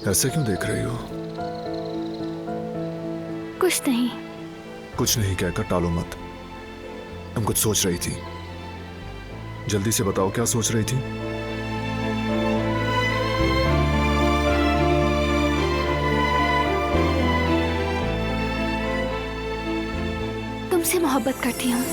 ऐसे क्यों देख रही हो? कुछ नहीं। कुछ नहीं कहकर टालो मत। तुम कुछ सोच रही थी। जल्दी से बताओ, क्या सोच रही थी? तुमसे मोहब्बत करती हूँ।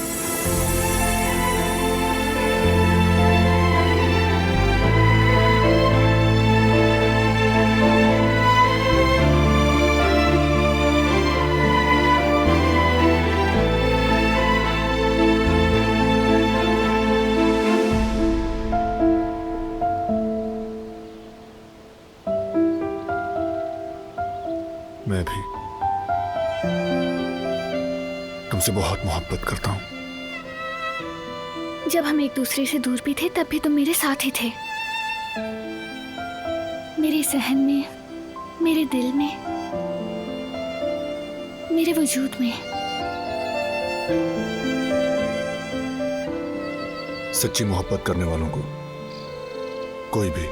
मैं भी तुमसे बहुत मोहब्बत करता हूं। जब हम एक दूसरे से दूर भी थे तब भी तुम मेरे साथ ही थे। मेरे सहन में, मेरे दिल में, मेरे वजूद में। सच्ची मोहब्बत करने वालों को कोई भी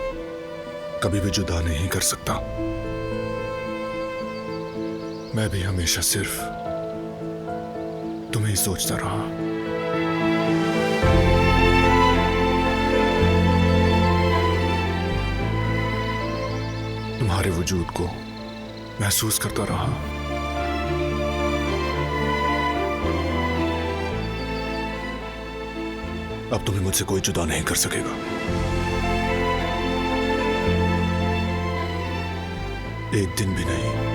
कभी भी जुदा नहीं कर सकता। मैं भी हमेशा सिर्फ तुम्हें ही सोचता रहा। तुम्हारे वजूद को महसूस करता रहा। अब तुम्हें मुझसे कोई जुदा नहीं कर सकेगा। एक दिन भी नहीं।